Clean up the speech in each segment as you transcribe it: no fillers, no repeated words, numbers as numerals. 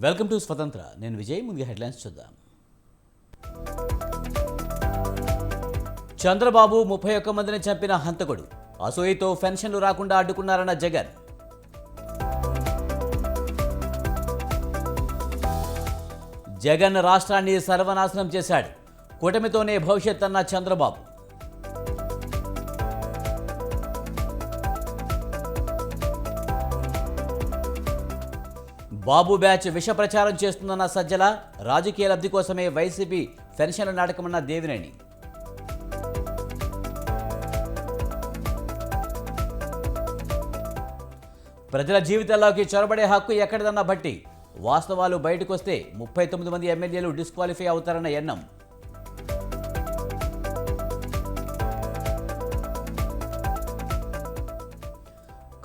Welcome to స్వతంత్ర. నేను విజయ్. ముందుగా హెడ్లైన్స్ చూద్దాం. చంద్రబాబు 31 మందిని చంపిన హంతకుడు, అసూయతో పెన్షన్లు రాకుండా అడ్డుకున్నారన్న జగన్. జగన్ రాష్ట్రాన్ని సర్వనాశనం చేశాడు, కూటమితోనే భవిష్యత్ అన్న చంద్రబాబు. బాబు బ్యాచ్ విష ప్రచారం చేస్తుందన్న సజ్జల, రాజకీయ లబ్ధి కోసమే వైసీపీ పెన్షన్ల నాటకమన్న దేవినేని. ప్రజల జీవితాల్లోకి చొరబడే హక్కు ఎక్కడిదన్న భట్టి, వాస్తవాలు బయటకొస్తే 39 మంది ఎమ్మెల్యేలు డిస్క్వాలిఫై అవుతారన్న ఎన్నం.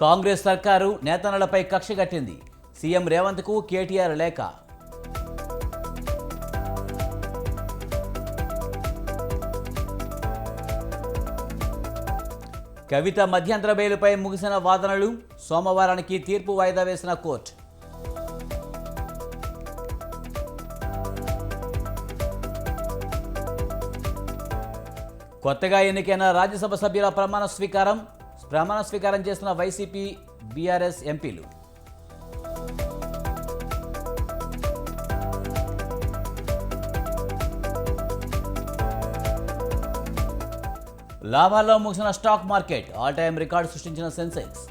కాంగ్రెస్ సర్కారు నేతన్నలపై కక్ష కట్టింది, సీఎం రేవంత్కు కేటీఆర్ లేఖ. కవిత మధ్యంతర బెయిలుపై ముగిసిన వాదనలు, సోమవారానికి తీర్పు వాయిదా వేసిన కోర్టు. కొత్తగా ఎన్నికైన రాజ్యసభ సభ్యుల ప్రమాణ స్వీకారం చేసిన వైసీపీ బీఆర్ఎస్ ఎంపీలు. లాభాల్లో ముగిసిన stock market, all time record సృష్టించిన సెన్సెక్స్.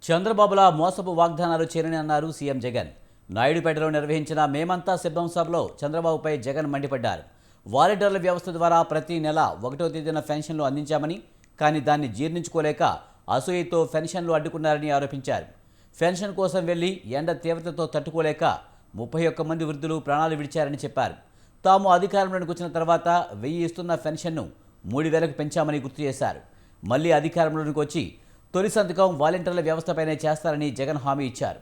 చంద్రబాబుల మోసపు వాగ్దానాలు చేరని అన్నారు సీఎం జగన్. నాయుడుపేటలో నిర్వహించిన మేమంతా సిద్ధం సభలో చంద్రబాబుపై జగన్ మండిపడ్డారు. వాలంటీర్ల వ్యవస్థ ద్వారా ప్రతి నెల 1వ తేదీన పెన్షన్లు అందించామని, కానీ దాన్ని జీర్ణించుకోలేక అసూయతో పెన్షన్లు అడ్డుకున్నారని ఆరోపించారు. పెన్షన్ కోసం వెళ్లి ఎండ తీవ్రతతో తట్టుకోలేక 31 మంది వృద్ధులు ప్రాణాలు విడిచారని చెప్పారు. తాము అధికారంలోకి వచ్చిన తర్వాత 1000 ఇస్తున్న పెన్షన్ను 3000కు పెంచామని గుర్తు చేశారు. మళ్లీ అధికారంలోకి వచ్చి తొలి సంతకం వాలంటీర్ల వ్యవస్థపైనే చేస్తారని జగన్ హామీ ఇచ్చారు.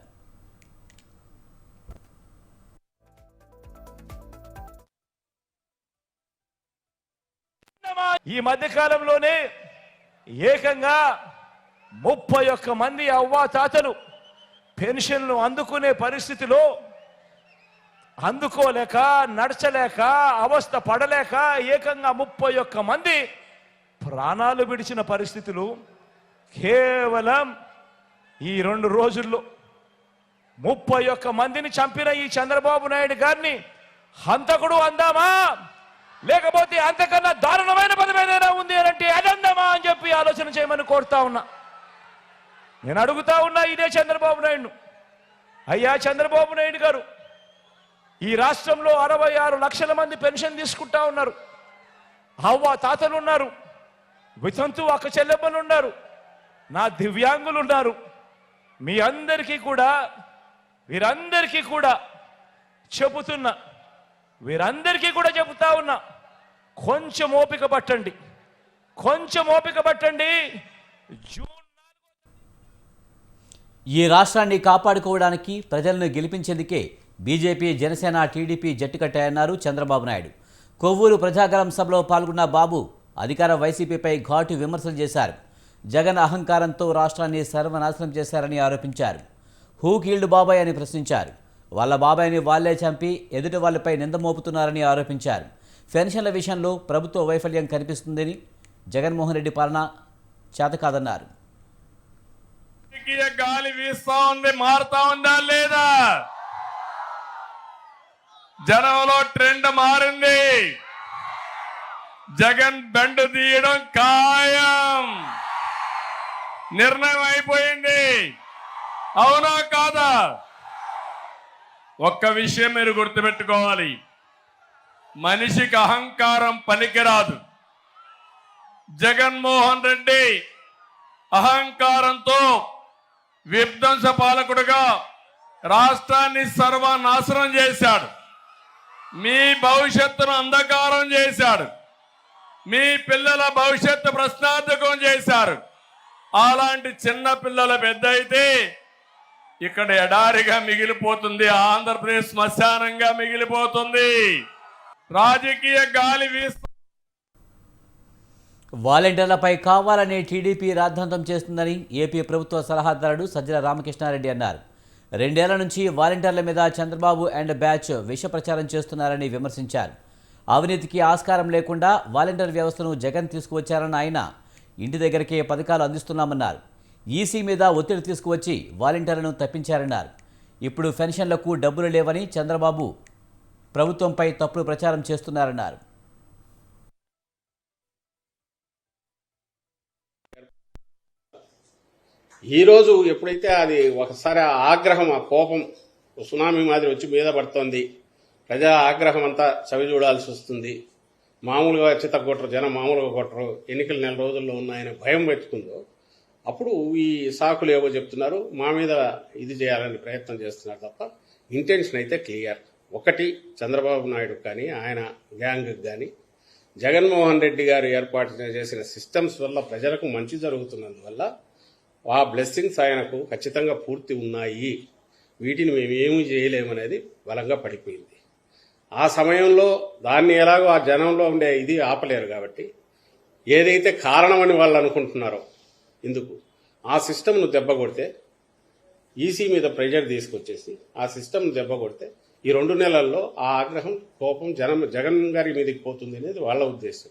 ఈ మధ్య కాలంలోనే ఏకంగా 31 మంది అవ్వాతాతలు పెన్షన్లు అందుకునే పరిస్థితిలో అందుకోలేక, నడచలేక, అవస్థ పడలేక ఏకంగా 31 మంది ప్రాణాలు విడిచిన పరిస్థితులు కేవలం ఈ 2 రోజుల్లో. 31 మందిని చంపిన ఈ చంద్రబాబు నాయుడు గారిని హంతకుడు అందామా, లేకపోతే అంతకన్నా దారుణమైన పదం ఏదైనా ఉంది అంటే అదందామా అని చెప్పి ఆలోచన చేయమని కోరుతా ఉన్నా. నేను అడుగుతా ఉన్నా ఇదే చంద్రబాబు నాయుడును, అయ్యా చంద్రబాబు నాయుడు గారు, ఈ రాష్ట్రంలో 66 లక్షల మంది పెన్షన్ తీసుకుంటా ఉన్నారు. అవ్వ తాతలు ఉన్నారు, వితంతు అక్క చెల్లెమ్మలు ఉన్నారు, నా దివ్యాంగులు ఉన్నారు. మీ అందరికీ కూడా, వీరందరికీ కూడా చెబుతున్నా, వీరందరికీ కూడా చెబుతా ఉన్నా, కొంచెం ఓపిక పట్టండి, కొంచెం ఓపిక పట్టండి. ఈ రాష్ట్రాన్ని కాపాడుకోవడానికి, ప్రజలను గెలిపించేందుకే బీజేపీ, జనసేన, టీడీపీ జట్టు కట్టాయన్నారు చంద్రబాబు నాయుడు. కొవ్వూరు ప్రజాగరం సభలో పాల్గొన్న బాబు అధికార వైసీపీపై ఘాటు విమర్శలు చేశారు. జగన్ అహంకారంతో రాష్ట్రాన్ని సర్వనాశనం చేశారని ఆరోపించారు. హూ కిల్డ్ బాబాయ్ అని ప్రశ్నించారు. వాళ్ళ బాబాయ్ని వాళ్లే చంపి ఎదుటి వాళ్ళపై నింద మోపుతున్నారని ఆరోపించారు. పెన్షన్ల విషయంలో ప్రభుత్వ వైఫల్యం కనిపిస్తుందని, జగన్మోహన్ రెడ్డి పాలన చేతకాదన్నారు. గాలి వీస్తా ఉంది, మారుతా ఉందా లేదా? జనంలో ట్రెండ్ మారింది. జగన్ దండు తీయడం ఖాయం, నిర్ణయం అయిపోయింది. అవునా కాదా? ఒక్క విషయం మీరు గుర్తుపెట్టుకోవాలి, మనిషికి అహంకారం పనికిరాదు. జగన్మోహన్ రెడ్డి అహంకారంతో విధ్వంస పాలకుడుగా రాష్ట్రాన్ని సర్వనాశనం చేశాడు. మీ భవిష్యత్తును అంధకారం చేశాడు. మీ పిల్లల భవిష్యత్తు ప్రశ్నార్థకం చేశారు. అలాంటి చిన్న పిల్లల పెద్ద అయితే ఇక్కడ ఎడారిగా మిగిలిపోతుంది, ఆంధ్రప్రదేశ్ శ్మశానంగా మిగిలిపోతుంది. రాజకీయ గాలి వీస్తూ వాలంటీర్లపై కావాలని టీడీపీ రాద్ధాంతం చేస్తుందని ఏపీ ప్రభుత్వ సలహాదారుడు సజ్జల రామకృష్ణారెడ్డి అన్నారు. 2 ఏళ్ల నుంచి వాలంటీర్ల మీద చంద్రబాబు అండ్ బ్యాచ్ విష ప్రచారం చేస్తున్నారని విమర్శించారు. అవినీతికి ఆస్కారం లేకుండా వాలంటీర్ వ్యవస్థను జగన్ తీసుకువచ్చారన్న ఆయన ఇంటి దగ్గరికే పథకాలు అందిస్తున్నామన్నారు. ఈసీ మీద ఒత్తిడి తీసుకువచ్చి వాలంటీర్లను తప్పించారన్నారు. ఇప్పుడు పెన్షన్లకు డబ్బులు లేవని చంద్రబాబు ప్రభుత్వంపై తప్పుడు ప్రచారం చేస్తున్నారన్నారు. ఈరోజు ఎప్పుడైతే అది ఒకసారి ఆ ఆగ్రహం, ఆ కోపం సునామీ మాదిరి వచ్చి మీద పడుతోంది, ప్రజా ఆగ్రహం అంతా చవి చూడాల్సి వస్తుంది. మామూలుగా చిత్తగొట్టరు, జనం మామూలుగా కొట్టరు, ఎన్నికలు 4 రోజుల్లో ఉన్నాయని భయం పెట్టుకుందో అప్పుడు ఈ సాకులు ఏవో చెప్తున్నారు, మా మీద ఇది చేయాలని ప్రయత్నం చేస్తున్నారు తప్ప ఇంటెన్షన్ అయితే క్లియర్. ఒకటి, చంద్రబాబు నాయుడు కానీ ఆయన గ్యాంగ్ కానీ జగన్మోహన్ రెడ్డి గారు ఏర్పాటు చేసిన సిస్టమ్స్ వల్ల ప్రజలకు మంచి జరుగుతున్నందువల్ల ఆ బ్లెస్సింగ్స్ ఆయనకు ఖచ్చితంగా పూర్తి ఉన్నాయి. వీటిని మేము ఏమీ చేయలేమనేది బలంగా పడిపోయింది. ఆ సమయంలో దాన్ని ఎలాగో ఆ జనంలో ఉండే ఇది ఆపలేరు కాబట్టి ఏదైతే కారణమని వాళ్ళు అనుకుంటున్నారో ఇందుకు ఆ సిస్టమ్ను దెబ్బ కొడితే, ఈసీ మీద ప్రెజర్ తీసుకొచ్చేసి ఆ సిస్టమ్ను దెబ్బ కొడితే ఈ 2 నెలల్లో ఆ ఆగ్రహం, కోపం జగన్ గారి మీదకి పోతుంది అనేది వాళ్ళ ఉద్దేశం.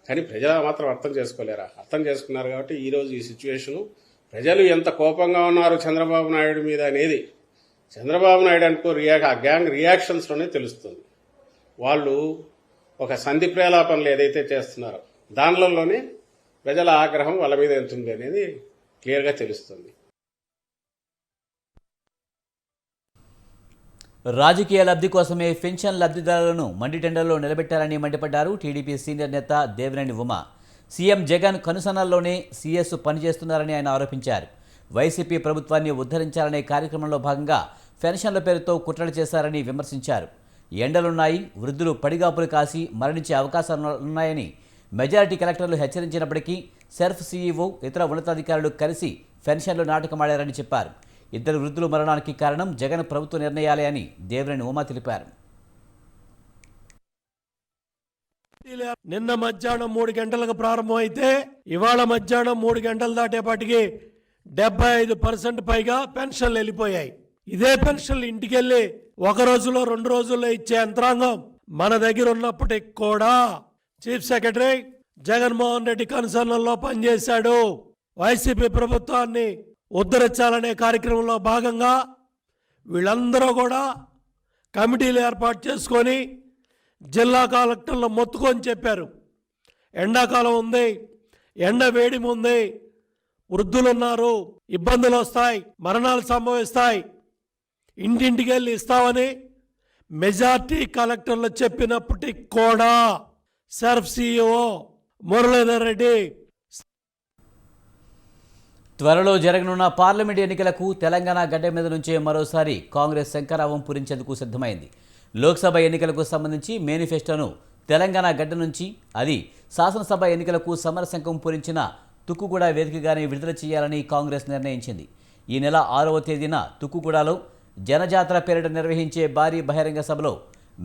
కానీ ప్రజలు మాత్రం అర్థం చేసుకోలేరా? అర్థం చేసుకున్నారు కాబట్టి ఈరోజు ఈ సిచ్యువేషను, ప్రజలు ఎంత కోపంగా ఉన్నారు చంద్రబాబు నాయుడు మీద అనేది చంద్రబాబు నాయుడు అనుకో ఆ గ్యాంగ్ రియాక్షన్స్లోనే తెలుస్తుంది. వాళ్ళు ఒక సంధి ప్రేలాపనలు ఏదైతే చేస్తున్నారో దానిలోనే ప్రజల ఆగ్రహం వాళ్ళ మీద ఎంత ఉంది అనేది క్లియర్గా తెలుస్తుంది. రాజకీయ లబ్ధి కోసమే పెన్షన్ లబ్ధిదారులను మండి టెండర్లో నిలబెట్టారని మండిపడ్డారు టీడీపీ సీనియర్ నేత దేవినేని ఉమ. సీఎం జగన్ కనుసన్నల్లోనే సీఎస్ పనిచేస్తున్నారని ఆయన ఆరోపించారు. వైసీపీ ప్రభుత్వాన్ని ఉద్ధరించాలనే కార్యక్రమంలో భాగంగా పెన్షన్ల పేరుతో కుట్రలు చేశారని విమర్శించారు. ఎండలున్నాయి, వృద్ధులు పడిగాపులు కాసి మరణించే అవకాశాలున్నాయని మెజారిటీ కలెక్టర్లు హెచ్చరించినప్పటికీ సెర్ఫ్ సీఈఓ ఇతర ఉన్నతాధికారులు కలిసి పెన్షన్లు నాటకమాడారని చెప్పారు. 2 వృద్ధుల మరణానికి కారణం జగన్ ప్రభుత్వ నిర్ణయాలే అని దేవినేని ఉమ తెలిపారు. నిన్న మధ్యాహ్నం 3 గంటలకు ప్రారంభమైతే ఇవాళ మధ్యాహ్నం 3 గంటలు దాటేపాటికి 75% పైగా పెన్షన్లు వెళ్ళిపోయాయి. ఇదే పెన్షన్లు ఇంటికెళ్ళి 1 రోజులో 2 రోజుల్లో ఇచ్చే యంత్రాంగం మన దగ్గర ఉన్నప్పటికి కూడా చీఫ్ సెక్రటరీ జగన్మోహన్ రెడ్డి కన్సర్న్లో పనిచేశాడు. వైసీపీ ప్రభుత్వాన్ని ఉద్ధరించాలనే కార్యక్రమంలో భాగంగా వీళ్ళందరూ కూడా కమిటీలు ఏర్పాటు చేసుకొని జిల్లా కలెక్టర్లు మొత్తుకొని చెప్పారు, ఎండాకాలం ఉంది, ఎండ వేడిమి ఉంది, వృద్ధులున్నారు, ఇబ్బందులు వస్తాయి, మరణాలు సంభవిస్తాయి, ఇంటింటికి వెళ్ళి ఇస్తామని మెజార్టీ కలెక్టర్లు చెప్పినప్పటికి కూడా సెర్ఫ్ సీఈఓ మురళీధర్ రెడ్డి త్వరలో జరగనున్న పార్లమెంట్ ఎన్నికలకు తెలంగాణ గడ్డ మీద నుంచే మరోసారి కాంగ్రెస్ శంఖారావం పూరించేందుకు సిద్ధమైంది. లోక్సభ ఎన్నికలకు సంబంధించి మేనిఫెస్టోను తెలంగాణ గడ్డ నుంచి, అది శాసనసభ ఎన్నికలకు సమరశంఖం పూరించిన తుక్కుగూడ వేదికగానే విడుదల చేయాలని కాంగ్రెస్ నిర్ణయించింది. ఈ నెల 6వ తేదీన తుక్కుగూడలో జనజాతర పేరిట నిర్వహించే భారీ బహిరంగ సభలో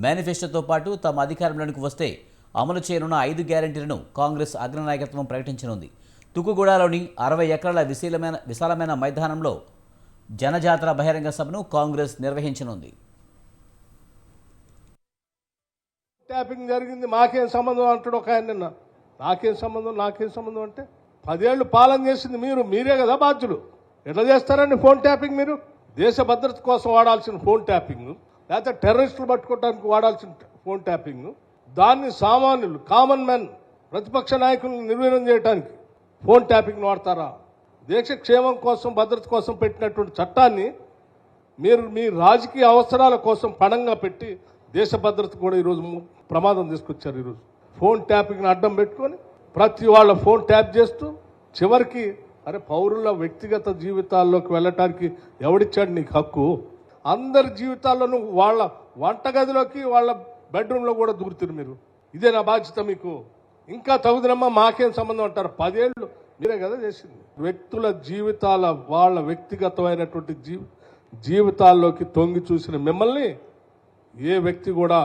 మేనిఫెస్టోతో పాటు తమ అధికారంలోకి వస్తే అమలు చేయనున్న 5 గ్యారెంటీలను కాంగ్రెస్ అగ్రనాయకత్వం ప్రకటించనుంది. తుక్కుగూడలోని 60 ఎకరాల విశాలమైన మైదానంలో జనజాతర బహిరంగ సభను కాంగ్రెస్ నిర్వహించనుంది. ట్యాపింగ్ జరిగింది, మాకేం సంబంధం అంటాడు ఒక ఆయన. నిన్న నాకేం సంబంధం అంటే 10 ఏళ్ళు పాలన చేసింది మీరే కదా బాధ్యులు. ఎట్లా చేస్తారండి ఫోన్ ట్యాపింగ్? మీరు దేశ భద్రత కోసం వాడాల్సిన ఫోన్ ట్యాపింగ్, లేకపోతే టెర్రరిస్టులు పట్టుకోవడానికి వాడాల్సిన ఫోన్ ట్యాపింగ్, దాన్ని సామాన్యులు, కామన్ మెన్, ప్రతిపక్ష నాయకులను నిర్వీర్యం చేయడానికి ఫోన్ ట్యాపింగ్ వాడతారా? దేశ క్షేమం కోసం, భద్రత కోసం పెట్టినటువంటి చట్టాన్ని మీరు మీ రాజకీయ అవసరాల కోసం పణంగా పెట్టి దేశ భద్రత కూడా ఈరోజు ప్రమాదం తీసుకొచ్చారు. ఈరోజు ఫోన్ ట్యాపింగ్ని అడ్డం పెట్టుకొని ప్రతి వాళ్ళ ఫోన్ ట్యాప్ చేస్తూ చివరికి పౌరుల వ్యక్తిగత జీవితాల్లోకి వెళ్ళటానికి ఎవడిచ్చాడు నీకు హక్కు? అందరి జీవితాల్లోనూ వాళ్ళ వంటగదిలోకి, వాళ్ళ బెడ్రూమ్లో కూడా దూరుతారు మీరు. ఇదే నా బాధ్యత మీకు. ఇంకా తగుదనమ్మా మాకేం సంబంధం అంటారు. 10 ఏళ్ళు మీరే కదా చేసింది. వ్యక్తుల జీవితాల వాళ్ళ వ్యక్తిగతమైనటువంటి జీవితాల్లోకి తొంగి చూసిన మిమ్మల్ని ఏ వ్యక్తి కూడా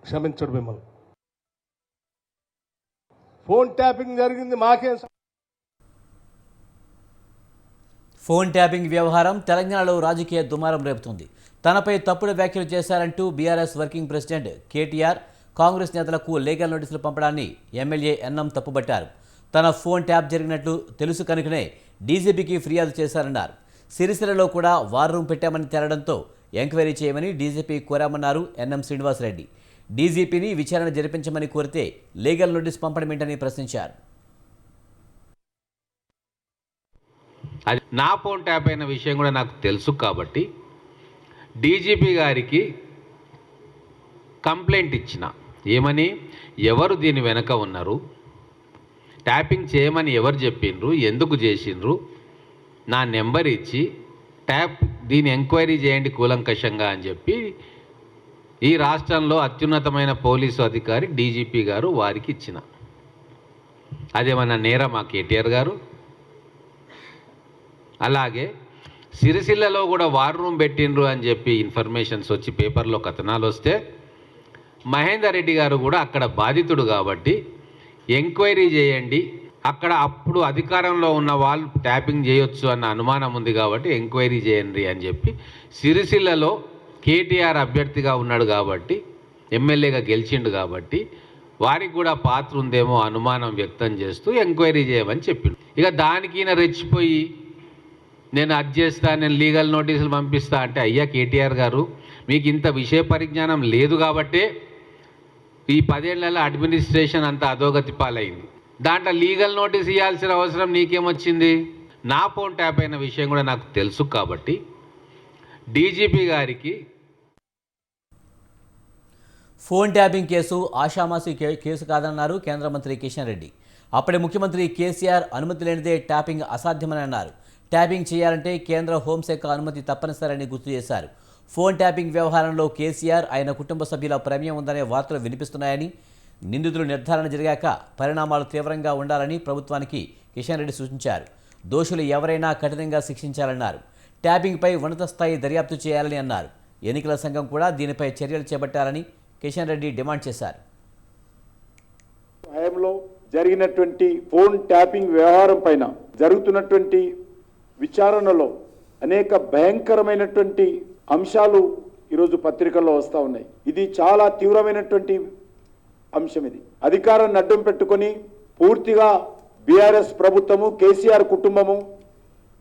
క్షమించడు. మిమ్మల్ని ఫోన్ ట్యాపింగ్ జరిగింది మాకేం ఫోన్ ట్యాపింగ్ వ్యవహారం తెలంగాణలో రాజకీయ దుమారం రేపుతుంది. తనపై తప్పుడు వ్యాఖ్యలు చేశారంటూ BRS working president KTR Congress నేతలకు లీగల్ నోటీసులు పంపడాన్ని ఎమ్మెల్యే ఎన్నం తప్పుబట్టారు. తన ఫోన్ ట్యాప్ జరిగినట్లు తెలుసు కనుకనే డీజీపీకి ఫిర్యాదు చేశారన్నారు. సిరిసిల్లలో కూడా వార్ రూమ్ పెట్టామని తేలడంతో ఎంక్వైరీ చేయమని డీజీపీ కోరామన్నారు ఎన్ఎం శ్రీనివాసరెడ్డి. డీజీపీని విచారణ జరిపించమని కోరితే లీగల్ నోటీస్ పంపడమేంటని ప్రశ్నించారు. అది నా ఫోన్ ట్యాప్ అయిన విషయం కూడా నాకు తెలుసు కాబట్టి డీజీపీ గారికి కంప్లైంట్ ఇచ్చిన. ఏమని, ఎవరు దీని వెనక ఉన్నారు, ట్యాపింగ్ చేయమని ఎవరు చెప్పిండ్రు, ఎందుకు చేసిండ్రు, నా నెంబర్ ఇచ్చి దీని ఎంక్వైరీ చేయండి కూలంకషంగా అని చెప్పి ఈ రాష్ట్రంలో అత్యున్నతమైన పోలీసు అధికారి డీజీపీ గారు వారికి ఇచ్చిన. అదేమన్నా నేరమా కేటీఆర్ గారు? అలాగే సిరిసిల్లలో కూడా వార్ రూమ్ పెట్టిండ్రు అని చెప్పి ఇన్ఫర్మేషన్స్ వచ్చి పేపర్లో కథనాలు వస్తే మహేందర్ రెడ్డి గారు కూడా అక్కడ బాధితుడు కాబట్టి ఎంక్వైరీ చేయండి, అక్కడ అప్పుడు అధికారంలో ఉన్న వాళ్ళు ట్యాపింగ్ చేయొచ్చు అన్న అనుమానం ఉంది కాబట్టి ఎంక్వైరీ చేయండి అని చెప్పి సిరిసిల్లలో కేటీఆర్ అభ్యర్థిగా ఉన్నాడు కాబట్టి ఎమ్మెల్యేగా గెలిచిండు కాబట్టి వారికి కూడా పాత్ర ఉందేమో అనుమానం వ్యక్తం చేస్తూ ఎంక్వైరీ చేయమని చెప్పిండు. ఇక దానికి ఈయన రెచ్చిపోయి నేను అది చేస్తా, నేను లీగల్ నోటీసులు పంపిస్తా అంటే, అయ్యా కేటీఆర్ గారు, మీకు ఇంత విషయ పరిజ్ఞానం లేదు కాబట్టే ఈ 10 ఏళ్లలో అడ్మినిస్ట్రేషన్ అంతా అధోగతి పాలైంది. దాంట్లో లీగల్ నోటీస్ ఇవ్వాల్సిన అవసరం నీకేమొచ్చింది? నా ఫోన్ ట్యాప్ అయిన విషయం కూడా నాకు తెలుసు కాబట్టి డీజీపీ గారికి ఫోన్ ట్యాపింగ్ కేసు ఆషామాషి కేసు కాదన్నారు కేంద్ర మంత్రి కిషన్ రెడ్డి. అప్పటి ముఖ్యమంత్రి కేసీఆర్ అనుమతి లేనిదే ట్యాపింగ్ అసాధ్యమని అన్నారు. ట్యాపింగ్ చేయాలంటే కేంద్ర హోంశాఖ అనుమతి తప్పనిసరని గుర్తు చేశారు. ఫోన్ ట్యాపింగ్ వ్యవహారంలో కేసీఆర్ ఆయన కుటుంబ సభ్యుల ప్రమేయం ఉందనే వార్తలు వినిపిస్తున్నాయని, నిందితులు నిర్ధారణ జరిగాక పరిణామాలు తీవ్రంగా ఉండాలని ప్రభుత్వానికి కిషన్ రెడ్డి సూచించారు. దోషులు ఎవరైనా కఠినంగా శిక్షించాలన్నారు. ట్యాపింగ్పై ఉన్నత స్థాయి దర్యాప్తు చేయాలని అన్నారు. ఎన్నికల సంఘం కూడా దీనిపై చర్యలు చేపట్టాలని కిషన్ రెడ్డి డిమాండ్ చేశారు. హయాంలో జరిగినటువంటి ఫోన్ ట్యాపింగ్ వ్యవహారం పైన జరుగుతున్నటువంటి విచారణలో అనేక భయంకరమైనటువంటి అంశాలు ఈరోజు పత్రికల్లో వస్తూ ఉన్నాయి. ఇది చాలా తీవ్రమైనటువంటి అంశం. ఇది అధికారాన్ని అడ్డం పెట్టుకొని పూర్తిగా బీఆర్ఎస్ ప్రభుత్వము, కేసీఆర్ కుటుంబము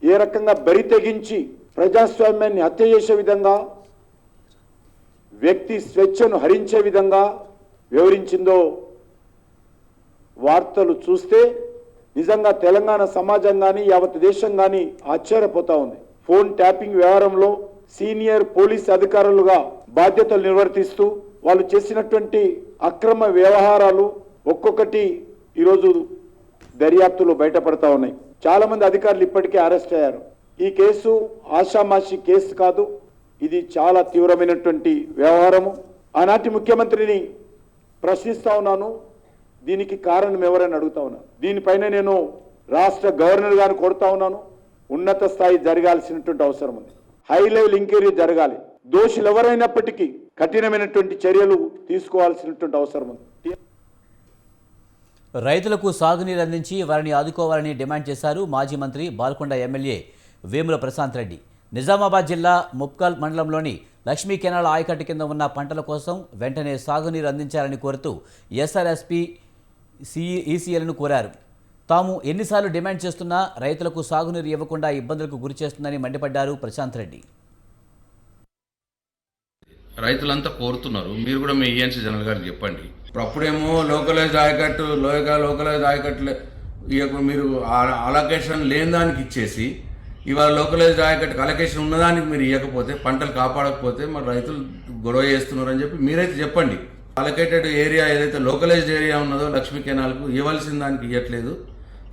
ఏ రకంగా బరి తెగించి ప్రజాస్వామ్యాన్ని హత్య చేసే విధంగా, వ్యక్తి స్వేచ్ఛను హరించే విధంగా వివరించిందో వార్తలు చూస్తే నిజంగా తెలంగాణ సమాజం కానీ యావత్ దేశం కానీ ఆశ్చర్యపోతా ఉంది. ఫోన్ ట్యాపింగ్ వ్యవహారంలో సీనియర్ పోలీస్ అధికారులుగా బాధ్యతలు నిర్వర్తిస్తూ వాళ్ళు చేసినటువంటి అక్రమ వ్యవహారాలు ఒక్కొక్కటి ఈరోజు దర్యాప్తులో బయటపడతా ఉన్నాయి. చాలా మంది అధికారులు ఇప్పటికే అరెస్ట్ అయ్యారు. ఈ కేసు ఆషామాషి కేసు కాదు, ఇది చాలా తీవ్రమైనటువంటి వ్యవహారము. ఆనాటి ముఖ్యమంత్రిని ప్రశ్నిస్తా ఉన్నాను, దీనికి కారణం ఎవరని అడుగుతా ఉన్నాను. దీనిపైన నేను రాష్ట్ర గవర్నర్ గారిని కోరుతా ఉన్నాను. ఉన్నత స్థాయి జరగాల్సినటువంటి అవసరం ఉంది. హై లెవెల్ ఎంక్వైరీ జరగాలి. దోషులు ఎవరైనప్పటికీ కఠినమైనటువంటి చర్యలు తీసుకోవాల్సినటువంటి అవసరం ఉంది. రైతులకు సాగునీరు అందించి వారిని ఆదుకోవాలని డిమాండ్ చేశారు మాజీ మంత్రి బాల్కొండ ఎమ్మెల్యే వేముల ప్రశాంత్ రెడ్డి. నిజామాబాద్ జిల్లా ముప్కల్ మండలంలోని లక్ష్మీ కెనాల్ ఆయకట్టు కింద ఉన్న పంటల కోసం వెంటనే సాగునీరు అందించాలని కోరుతూ ఎస్ఆర్ఎస్పీ ఈసీఎల్ను కోరారు. తాము ఎన్నిసార్లు డిమాండ్ చేస్తున్నా రైతులకు సాగునీరు ఇవ్వకుండా ఇబ్బందులకు గురి చేస్తుందని మండిపడ్డారు ప్రశాంత్ రెడ్డి. రైతులంతా కోరుతున్నారు, మీరు కూడా మీ ఈఎన్సీ జనరల్ గారికి చెప్పండి. అప్పుడేమో లోకలైజ్ ఆయకట్టు లోకలైజ్ ఆయకట్టు మీరు అలొకేషన్ లేని దానికి ఇచ్చేసి ఇవాళ లోకలైజ్ ఆయకట్టుకు అలొకేషన్ ఉన్నదానికి మీరు ఇవ్వకపోతే, పంటలు కాపాడకపోతే మరి రైతులు గొడవ చేస్తున్నారని చెప్పి మీరైతే చెప్పండి. అలొకేటెడ్ ఏరియా ఏదైతే లోకలైజ్డ్ ఏరియా ఉన్నదో లక్ష్మీ కెనాల్కు ఇవ్వాల్సిన దానికి ఇవ్వట్లేదు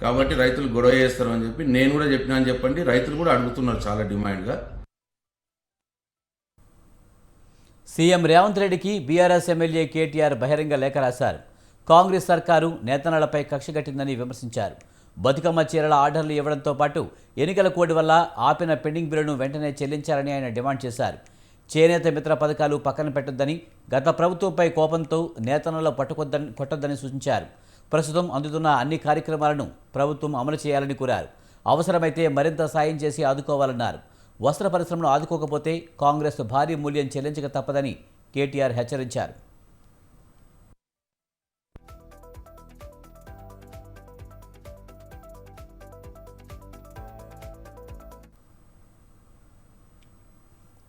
కాబట్టి రైతులు గొడవ చేస్తారు అని చెప్పి నేను కూడా చెప్పినా అని చెప్పండి. రైతులు కూడా అడుగుతున్నారు చాలా డిమాండ్గా. సీఎం రేవంత్ రెడ్డికి బీఆర్ఎస్ ఎమ్మెల్యే కేటీఆర్ బహిరంగ లేఖ రాశారు. కాంగ్రెస్ సర్కారు నేతన్నలపై కక్ష కట్టిందని విమర్శించారు. బతుకమ్మ చీరల ఆర్డర్లు ఇవ్వడంతో పాటు ఎన్నికల కోడ్ వల్ల ఆపిన పెండింగ్ బిల్లును వెంటనే చెల్లించాలని ఆయన డిమాండ్ చేశారు. చేనేత మిత్ర పథకాలు పక్కన పెట్టొద్దని, గత ప్రభుత్వంపై కోపంతో నేతన్నలో కొట్టొద్దని సూచించారు. ప్రస్తుతం అందుతున్న అన్ని కార్యక్రమాలను ప్రభుత్వం అమలు చేయాలని కోరారు. అవసరమైతే మరింత సాయం చేసి ఆదుకోవాలన్నారు. వస్త్ర పరిశ్రమను ఆదుకోకపోతే కాంగ్రెస్ భారీ మూల్యం చెల్లించక తప్పదని కేటీఆర్ హెచ్చరించారు.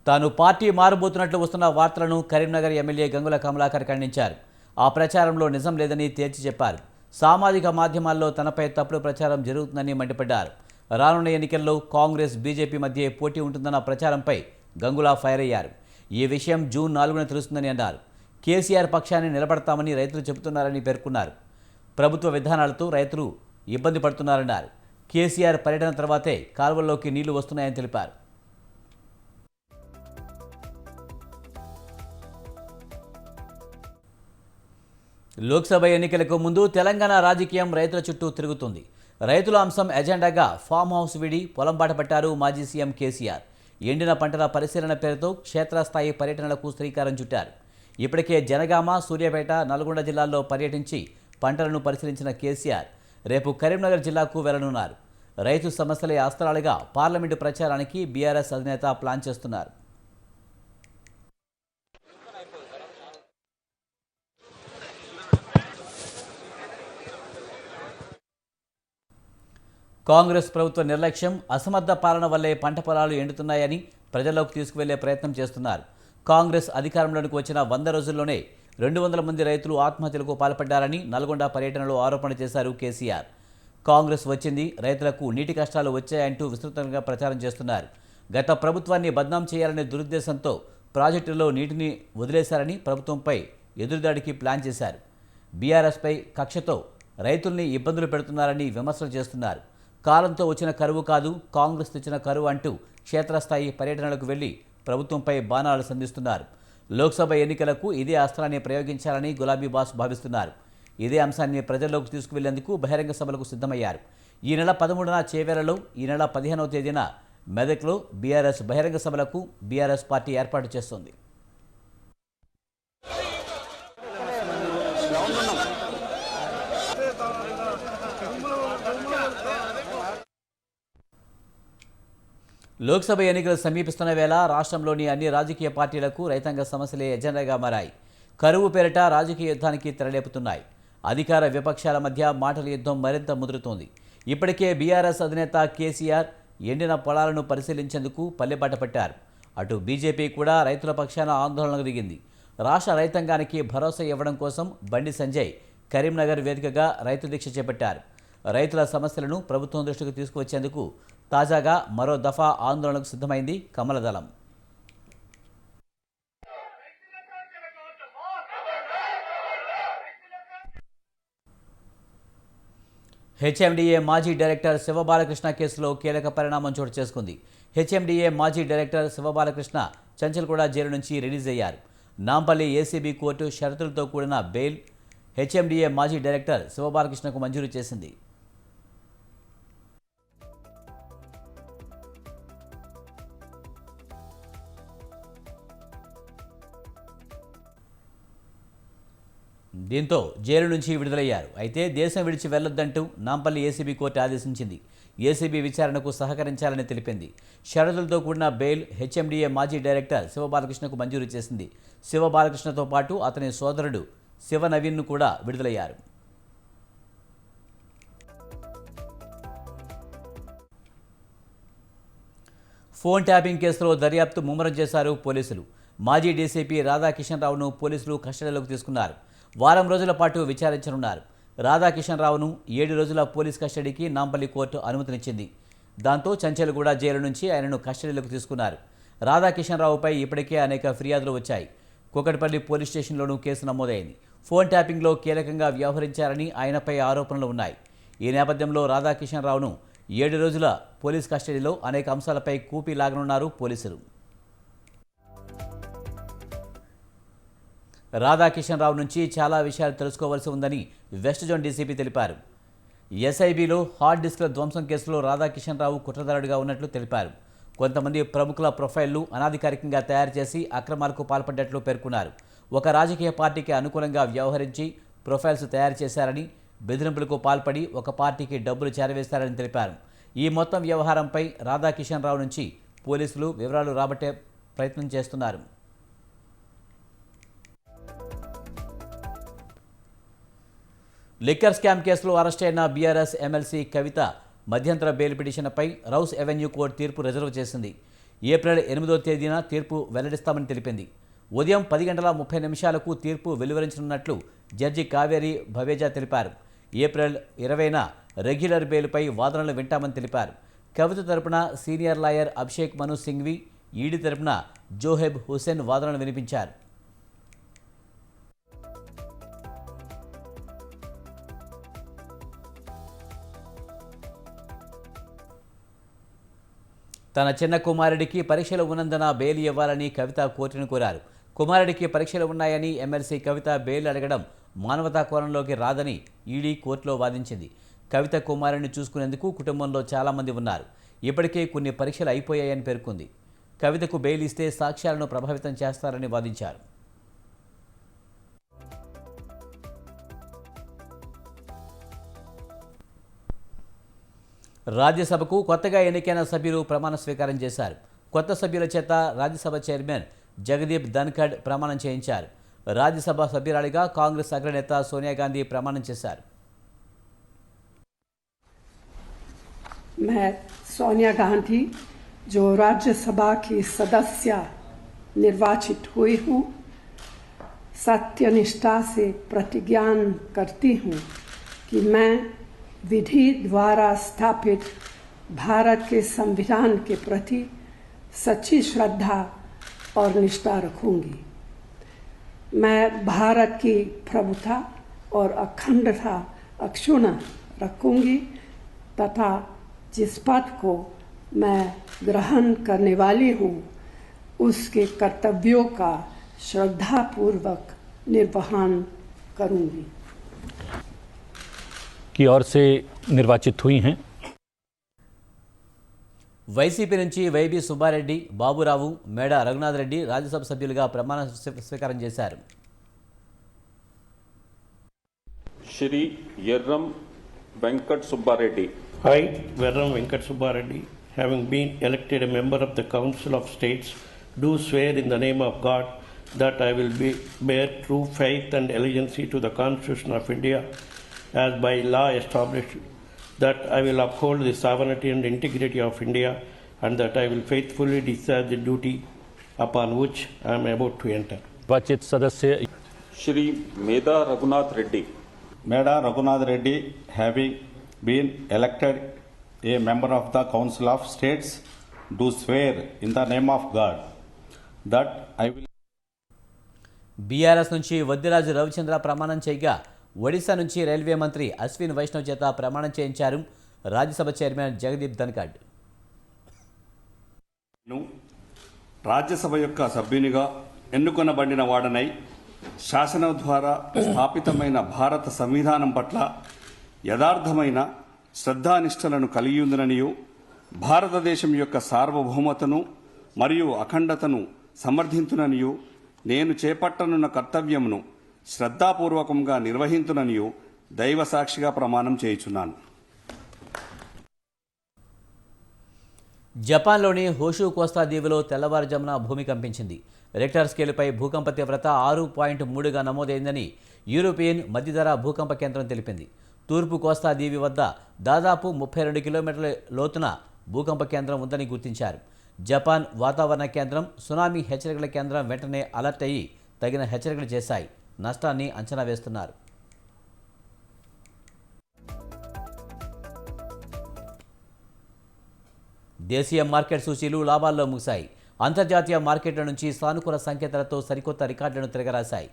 తాను పార్టీ మారబోతున్నట్లు వస్తున్న వార్తలను కరీంనగర్ ఎమ్మెల్యే గంగుల కమలాకర్ ఖండించారు. ఆ ప్రచారంలో నిజం లేదని తేల్చి చెప్పారు. సామాజిక మాధ్యమాల్లో తనపై తప్పుడు ప్రచారం జరుగుతుందని మండిపడ్డారు. రానున్న ఎన్నికల్లో కాంగ్రెస్ బీజేపీ మధ్య పోటీ ఉంటుందన్న ప్రచారంపై గంగుల ఫైర్ అయ్యారు. ఈ విషయం జూన్ 4న తెలుస్తుందని అన్నారు. కేసీఆర్ పక్షాన్ని నిలబడతామని రైతులు చెబుతున్నారని పేర్కొన్నారు. ప్రభుత్వ విధానాలతో రైతులు ఇబ్బంది పడుతున్నారన్నారు. కేసీఆర్ పర్యటన తర్వాతే కాల్వల్లోకి నీళ్లు వస్తున్నాయని తెలిపారు. లోక్సభ ఎన్నికలకు ముందు తెలంగాణ రాజకీయం రైతుల చుట్టూ తిరుగుతుంది. రైతుల అంశం ఎజెండాగా ఫామ్ హౌస్ విడి పొలం బాట పట్టారు మాజీ సీఎం కేసీఆర్. ఎండిన పంటల పరిశీలన పేరుతో క్షేత్రస్థాయి పర్యటనలకు శ్రీకారం చుట్టారు. ఇప్పటికే జనగామ, సూర్యాపేట, నల్గొండ జిల్లాల్లో పర్యటించి పంటలను పరిశీలించిన కేసీఆర్ రేపు కరీంనగర్ జిల్లాకు వెళ్లనున్నారు. రైతు సమస్యలే అస్త్రాలుగా పార్లమెంటు ప్రచారానికి బీఆర్ఎస్ అధినేత ప్లాన్ చేస్తున్నారు. కాంగ్రెస్ ప్రభుత్వ నిర్లక్ష్యం, అసమర్థ పాలన వల్లే పంట పొలాలు ఎండుతున్నాయని ప్రజల్లోకి తీసుకువెళ్లే ప్రయత్నం చేస్తున్నారు. కాంగ్రెస్ అధికారంలోకి వచ్చిన 100 రోజుల్లోనే 200 మంది రైతులు ఆత్మహత్యలకు పాల్పడ్డారని నల్గొండ పర్యటనలో ఆరోపణ చేశారు కేసీఆర్. కాంగ్రెస్ వచ్చింది, రైతులకు నీటి కష్టాలు వచ్చాయంటూ విస్తృతంగా ప్రచారం చేస్తున్నారు. గత ప్రభుత్వాన్ని బద్నాం చేయాలనే దురుద్దేశంతో ప్రాజెక్టుల్లో నీటిని వదిలేశారని ప్రభుత్వంపై ఎదురుదాడికి ప్లాన్ చేశారు. బీఆర్ఎస్పై కక్షతో రైతుల్ని ఇబ్బందులు పెడుతున్నారని విమర్శలు చేస్తున్నారు. కాలంతో వచ్చిన కరువు కాదు, కాంగ్రెస్ తెచ్చిన కరువు అంటూ క్షేత్రస్థాయి పర్యటనలకు వెళ్లి ప్రభుత్వంపై బాణాలు సంధిస్తున్నారు. లోక్సభ ఎన్నికలకు ఇదే అస్త్రాన్ని ప్రయోగించాలని గులాబీ బాస్ భావిస్తున్నారు. ఇదే అంశాన్ని ప్రజల్లోకి తీసుకువెళ్లేందుకు బహిరంగ సభలకు సిద్ధమయ్యారు. ఈ నెల 13న చేవేలలో, ఈ నెల 15వ తేదీన మెదక్లో బీఆర్ఎస్ బహిరంగ సభలకు బీఆర్ఎస్ పార్టీ ఏర్పాటు చేస్తోంది. లోక్సభ ఎన్నికలు సమీపిస్తున్న వేళ రాష్ట్రంలోని అన్ని రాజకీయ పార్టీలకు రైతాంగ సమస్యలే ఎజెండాగా మారాయి. కరువు పేరిట రాజకీయ యుద్ధానికి తెరలేపుతున్నాయి. అధికార విపక్షాల మధ్య మాటల యుద్ధం మరింత ముదురుతోంది. ఇప్పటికే బీఆర్ఎస్ అధినేత కేసీఆర్ ఎండిన పొలాలను పరిశీలించేందుకు పల్లెబాట పట్టారు. అటు బీజేపీ కూడా రైతుల పక్షాన ఆందోళనకు దిగింది. రాష్ట్ర రైతాంగానికి భరోసా ఇవ్వడం కోసం బండి సంజయ్ కరీంనగర్ వేదికగా రైతు దీక్ష చేపట్టారు. రైతుల సమస్యలను ప్రభుత్వం దృష్టికి తీసుకువచ్చేందుకు తాజాగా మరో దఫా ఆందోళనకు సిద్ధమైంది కమలదళం. హెచ్ఎండిఏ మాజీ డైరెక్టర్ శివబాలకృష్ణ కేసులో కీలక పరిణామం చోటు చేసుకుంది. హెచ్ఎండిఏ మాజీ డైరెక్టర్ శివబాలకృష్ణ చంచల్గూడ జైలు నుంచి రిలీజ్ అయ్యారు. నాంపల్లి ఏసీబీ కోర్టు షరతులతో కూడిన బెయిల్ హెచ్ఎండిఏ మాజీ డైరెక్టర్ శివబాలకృష్ణకు మంజూరు చేసింది. దీంతో జైలు నుంచి విడుదలయ్యారు. అయితే దేశం విడిచి వెళ్లొద్దంటూ నాంపల్లి ఏసీబీ కోర్టు ఆదేశించింది. ఏసీబీ విచారణకు సహకరించాలని తెలిపింది. షరతులతో కూడిన బెయిల్ హెచ్ఎండిఏ మాజీ డైరెక్టర్ శివబాలకృష్ణకు మంజూరు చేసింది. శివబాలకృష్ణతో పాటు అతని సోదరుడు శివ నవీన్ను కూడా విడుదలయ్యారు. ఫోన్ ట్యాపింగ్ కేసులో దర్యాప్తు ముమ్మరం చేశారు పోలీసులు. మాజీ డీసీపీ రాధాకిషన్ రావును పోలీసులు కస్టడీలోకి తీసుకున్నారు. వారం రోజుల పాటు విచారించనున్నారు. రాధాకిషన్ రావును 7 రోజుల పోలీస్ కస్టడీకి నాంపల్లి కోర్టు అనుమతినిచ్చింది. దాంతో చంచల్గూడ జైలు నుంచి ఆయనను కస్టడీలోకి తీసుకున్నారు. రాధాకిషన్ రావుపై ఇప్పటికే అనేక ఫిర్యాదులు వచ్చాయి. కూకట్పల్లి పోలీస్ స్టేషన్లోనూ కేసు నమోదైంది. ఫోన్ ట్యాపింగ్లో కీలకంగా వ్యవహరించారని ఆయనపై ఆరోపణలు ఉన్నాయి. ఈ నేపథ్యంలో రాధాకిషన్ రావును 7 రోజుల పోలీస్ కస్టడీలో అనేక అంశాలపై కూపీ లాగనున్నారు పోలీసులు. రాధాకిషన్ రావు నుంచి చాలా విషయాలు తెలుసుకోవాల్సి ఉందని వెస్ట్ జోన్ డీసీపీ తెలిపారు. ఎస్ఐబిలో హార్డ్ డిస్క్ల ధ్వంసం కేసులో రాధాకిషన్ రావు కుట్రదారుడిగా ఉన్నట్లు తెలిపారు. కొంతమంది ప్రముఖుల ప్రొఫైళ్లు అనాధికారికంగా తయారు చేసి అక్రమాలకు పాల్పడ్డట్లు పేర్కొన్నారు. ఒక రాజకీయ పార్టీకి అనుకూలంగా వ్యవహరించి ప్రొఫైల్స్ తయారు చేశారని, బెదిరింపులకు పాల్పడి ఒక పార్టీకి డబ్బులు చేరవేశారని తెలిపారు. ఈ మొత్తం వ్యవహారంపై రాధాకిషన్ రావు నుంచి పోలీసులు వివరాలు రాబట్టే ప్రయత్నం చేస్తున్నారు. లిక్కర్ స్కామ్ కేసులో అరెస్ట్ అయిన బీఆర్ఎస్ ఎమ్మెల్సీ కవిత మధ్యంతర బెయిల్ పిటిషన్పై రౌస్ ఎవెన్యూ కోర్టు తీర్పు రిజర్వ్ చేసింది. ఏప్రిల్ 8వ తేదీన తీర్పు వెల్లడిస్తామని తెలిపింది. ఉదయం 10:30 తీర్పు వెలువరించనున్నట్లు జడ్జి కావేరి భవేజా తెలిపారు. ఏప్రిల్ 20న రెగ్యులర్ బెయిల్పై వాదనలు వింటామని తెలిపారు. కవిత తరపున సీనియర్ లాయర్ అభిషేక్ మను సింఘ్వి, ఈడీ తరపున జోహెబ్ హుసేన్ వాదనలు వినిపించారు. తన చిన్న కుమారుడికి పరీక్షలు ఉన్నందున బెయిల్ ఇవ్వాలని కవిత కోర్టును కోరారు. కుమారుడికి పరీక్షలు ఉన్నాయని ఎమ్మెల్సీ కవిత బెయిల్ అడగడం మానవతా కోణంలోకి రాదని ఈడీ కోర్టులో వాదించింది. కవిత కుమారుడిని చూసుకునేందుకు కుటుంబంలో చాలామంది ఉన్నారు. ఇప్పటికే కొన్ని పరీక్షలు అయిపోయాయని పేర్కొంది. కవితకు బెయిల్ ఇస్తే సాక్ష్యాలను ప్రభావితం చేస్తారని వాదించారు. రాజ్యసభకు కొత్తగా ఎన్నికైన సభ్యులు ప్రమాణ స్వీకారం చేశారు. కొత్త సభ్యుల చేత రాజ్యసభ చైర్మన్ జగదీప్ ధన్ఖడ్ ప్రమాణం చేయించారు. రాజ్యసభ సభ్యురాలిగా కాంగ్రెస్ అగ్రనేత సోనియా గాంధీ ప్రమాణం చేశారు. मैं सोनिया गांधी जो राज्यसभा की सदस्य निर्वाचित हुई हूँ, सत्यनिष्ठा से प्रतिज्ञा करती हूँ कि मैं विधि द्वारा स्थापित भारत के संविधान के प्रति सच्ची श्रद्धा और निष्ठा रखूंगी। मैं भारत की प्रभुता और अखंडता अक्षुण्ण रखूंगी तथा जिस पद को मैं ग्रहण करने वाली हूँ उसके कर्तव्यों का श्रद्धापूर्वक निर्वहन करूंगी की ओर से निर्वाचित हुई हैं। వైసీపీ నుంచి వైబీ సుబ్బారెడ్డి, బాబురావు, మేడ రఘునాథ్ రెడ్డి రాజ్యసభ సభ్యులుగా ప్రమాణ స్వీకారం చేశారు. Shri यर्रम Venkat Subba Reddy. I, Verram Venkat Subbareddy, having been elected a member of the Council of States, do swear in the name of God that I will bear true faith and allegiance to the Constitution of India as by law established, that I will uphold the sovereignty and integrity of India, and that I will faithfully discharge the duty upon which I am about to enter. निर्वाचित सदस्य Shri Meda Raghunath Reddy. Meda Raghunath Reddy, having been elected a member of the Council of States, do swear in the name of God that I will. BRS నుంచి వద్దిరాజు రవిచంద్ర ప్రమాణం చేయగా, ఒడిశా నుంచి railway మంత్రి అశ్విన్ వైష్ణవ్ చేత ప్రమాణం చేయించారు రాజ్యసభ చైర్మన్ జగదీప్ ధన్ఖడ్. రాజ్యసభ యొక్క సభ్యునిగా ఎన్నుకొనబడిన వాడనై శాసనం ద్వారా స్థాపితమైన భారత సంవిధానం పట్ల యథార్థమైన శ్రద్ధానిష్టలను కలిగి ఉందననియు, భారతదేశం యొక్క సార్వభౌమతను మరియు అఖండతను సమర్థించుననియు, నేను చేపట్టనున్న కర్తవ్యమును శ్రద్ధాపూర్వకంగా నిర్వహించుననియు దైవ సాక్షిగా ప్రమాణం చేయుచున్నాను. జపాన్లోని హోషు కోస్తా దీవిలో తెల్లవారుజామున భూమి కంపించింది. రెక్టర్ స్కేలుపై భూకంప తీవ్రత 6.3గా నమోదైందని యూరోపియన్ మధ్యధర భూకంప కేంద్రం తెలిపింది. తూర్పు కోస్తా దీవి వద్ద దాదాపు 32 కిలోమీటర్ల లోతున భూకంప కేంద్రం ఉందని గుర్తించారు. జపాన్ వాతావరణ కేంద్రం, సునామీ హెచ్చరికల కేంద్రం వెంటనే అలర్ట్ అయ్యి తగిన హెచ్చరికలు చేశాయి. నష్టాన్ని అంచనా వేస్తున్నారు. దేశీయ మార్కెట్ సూచీలు లాభాల్లో ముగిశాయి. అంతర్జాతీయ మార్కెట్ల నుంచి సానుకూల సంకేతాలతో సరికొత్త రికార్డులను తిరగరాశాయి.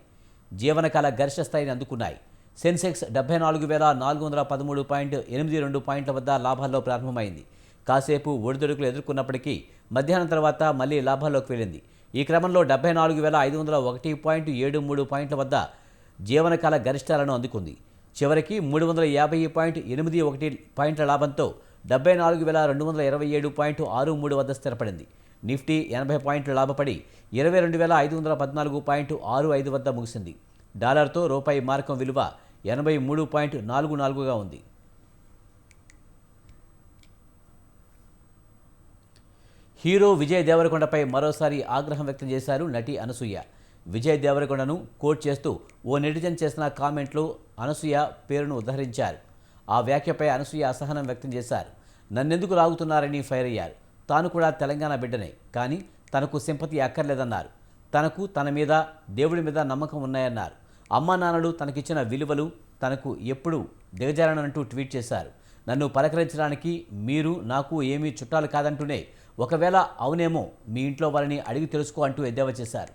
జీవనకాల గరిష్ట స్థాయిని అందుకున్నాయి. సెన్సెక్స్ 74,413.82 పాయింట్ల వద్ద లాభాల్లో ప్రారంభమైంది. కాసేపు ఒడిదుడుకులు ఎదుర్కొన్నప్పటికీ మధ్యాహ్నం తర్వాత మళ్లీ లాభాల్లోకి వెళ్ళింది. ఈ క్రమంలో 74,501.73 పాయింట్ల వద్ద జీవనకాల గరిష్టాలను అందుకుంది. చివరికి 350.81 పాయింట్ల లాభంతో 74,227.63 వద్ద స్థిరపడింది. నిఫ్టీ 80 పాయింట్లు లాభపడి 22,514.65 వద్ద ముగిసింది. డాలర్తో రూపాయి మార్కం విలువ 83.44గా ఉంది. హీరో విజయ్ దేవరకొండపై మరోసారి ఆగ్రహం వ్యక్తం చేశారు నటి అనసూయ. విజయ్ దేవరకొండను కోట్ చేస్తూ ఓ నెటిజన్ చేసిన కామెంట్లో అనసూయ పేరును ఉద్ధరించారు. ఆ వ్యాఖ్యపై అనసూయ అసహనం వ్యక్తం చేశారు. నన్నెందుకు లాగుతున్నారని ఫైర్ అయ్యారు. తాను కూడా తెలంగాణ బిడ్డనే, కానీ తనకు సింపతి అక్కర్లేదన్నారు. తనకు తన మీద దేవుడి మీద నమ్మకం ఉన్నాయన్నారు. అమ్మా నాన్నలు తనకిచ్చిన విలువలు తనకు ఎప్పుడు దిగజారనంటూ ట్వీట్ చేశారు. నన్ను పలకరించడానికి మీరు నాకు ఏమీ చుట్టాలు కాదంటూనే, ఒకవేళ అవునేమో మీ ఇంట్లో వారిని అడిగి తెలుసుకో అంటూ ఎద్దేవా చేశారు.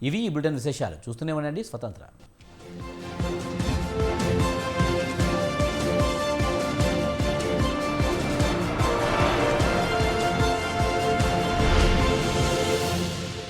ఇవి ఈ బులెటిన్ విశేషాలు. చూస్తూనే ఉండండి స్వతంత్ర.